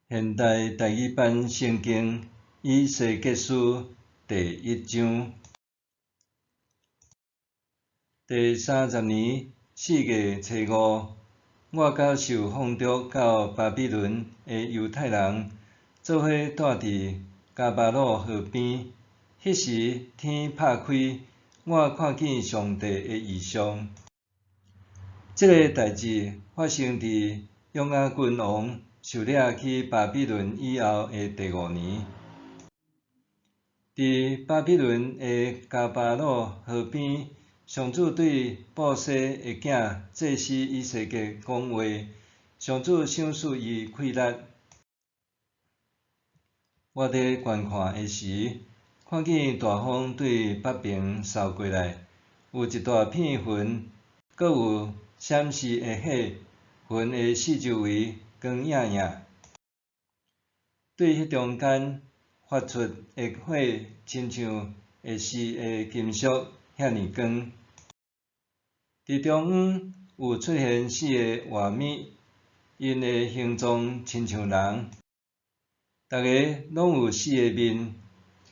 现代台语版圣经以西结书第1章。第30年4月初5，我甲受放逐到巴比伦的犹太人做伙住伫加巴鲁河边。迄时天拍开，我看见上帝的异象。这个代志发生伫约雅斤王受掠去巴比伦以后的第5年。伫巴比伦的加巴鲁河边，上主对布西的囝祭司以西结讲话，上主赏赐伊气力。我伫观看的时，看见大风对北边扫过来，有一大片云，阁有闪烁的火，云的四周围光影影。对迄中间发出的火，亲像会死的金属遐尼光。伫中央有出现4个画面，因的形状亲像人，逐个拢有4个面、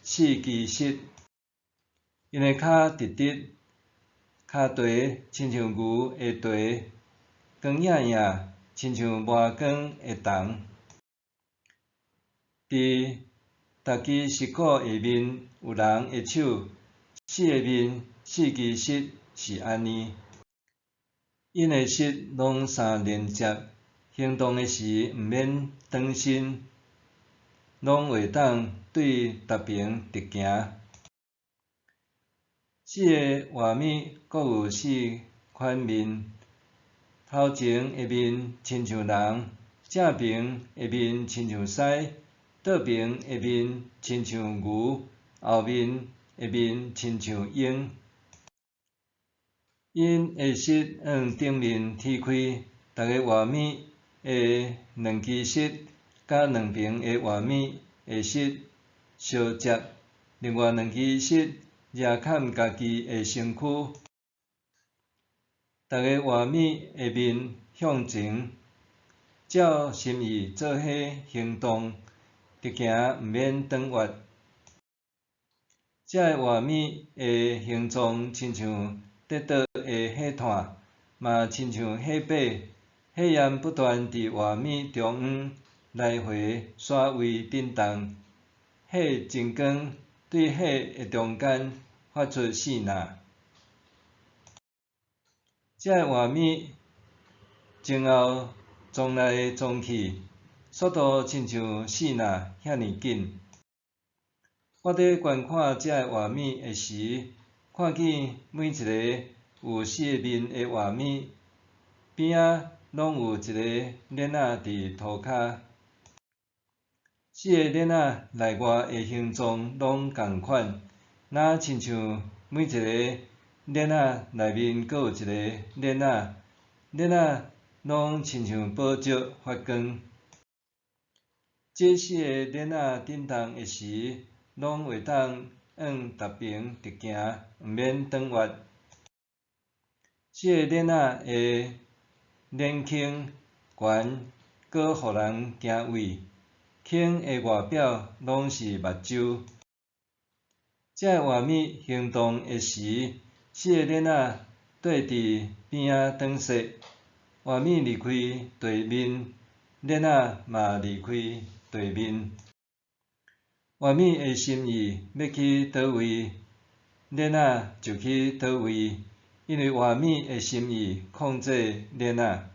4只膝，因的脚直直，骹蹄亲像牛的蹄，光影影，亲像磨光的铜。伫逐支膝骨下面有人的手，4个面、4只膝是安尼。因的膝拢相连接，行动的时毋免转身，拢会当对逐边直行。4个画面各有4款面，头前的面亲像人，正边的面亲像狮，倒边的面亲像牛，后面的面亲像鹰。因的膝向顶面踢开，逐个画面的2只膝甲两边的画面的膝相接，另外2只膝也砍家己的身躯。逐个画面的面向前，照心意做伙行动，直行毋免转弯。这个画面的形状亲像跌倒的火炭，嘛亲像火把，火焰不断伫画面中央来回甩位震动，火真光，对火的中间发出四呐。这个画面前后撞来撞去，速度亲像四呐遐尼紧。我伫观看这个画面的时，看见每一个有4个面的画面，边仔拢有一个链仔伫涂骹。4个链仔内外的形状拢共款，若亲像每一个链仔内面阁有一个链仔，链仔拢亲像宝石发光。这4个链仔震动的时，拢会当向逐边直行，毋免转弯。4个链仔的链径悬，阁互人行位，径的外表拢是目睭。这个画面行动的时，4个链仔对伫边仔转踅，画面离开地面，链仔嘛离开地面。画面的心意要去倒位，链仔就去倒位，因为画面的心意控制链仔。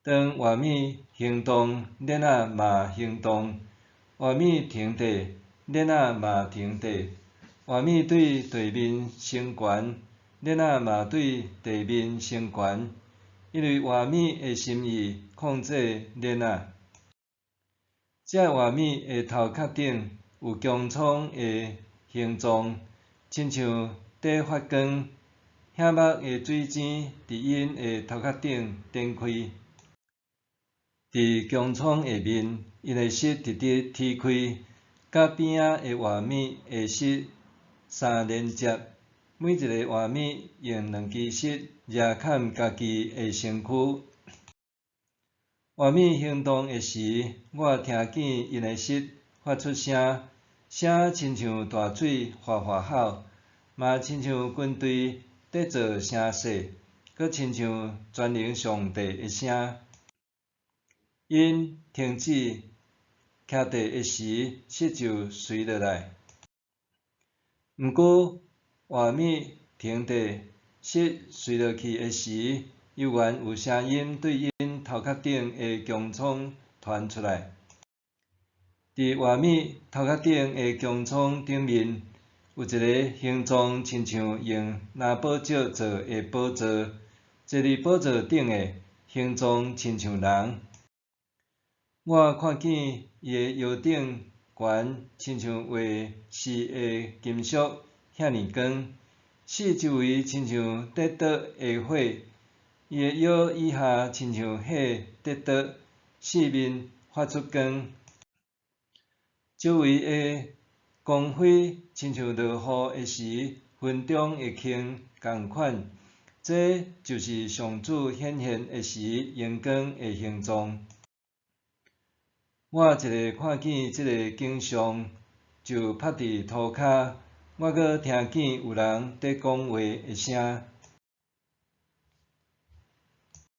当画面行动，链仔嘛行动；画面停滞，链仔嘛停滞；画面对地面升悬，链仔嘛对地面升悬，因为画面的心意控制链仔。这个画面的头壳顶有穹苍的形状，亲像在发光，显目的水晶伫因的头壳顶展开。伫穹苍下面，因的膝直直踢开，甲边仔的画面的膝相连接。每一个画面用2只膝压砍家己的身躯。画面行动的时，我听见因的舌发出声，声亲像大水哗哗吼，嘛亲像军队在做声势，阁亲像全能上帝的声。因停止徛地的时，舌就随落来。毋过画面停地，舌随落去的时，犹原有声音对因头壳顶的穹苍传出来。伫画面头壳顶的穹苍顶面，有一个形状亲像用蓝宝石做的宝座，坐伫宝座顶的形状亲像人。我看见伊的腰顶悬，亲像画丝的金属，遐尼光。四周围亲像跌倒的火，伊的腰以下亲像火跌倒，四面发出光。周围的光辉亲像落雨的时云中的轻共款。这就是上主显现的时阳光的形状。我一个看见这个景象，就趴伫涂骹，我阁听见有人在讲话的声。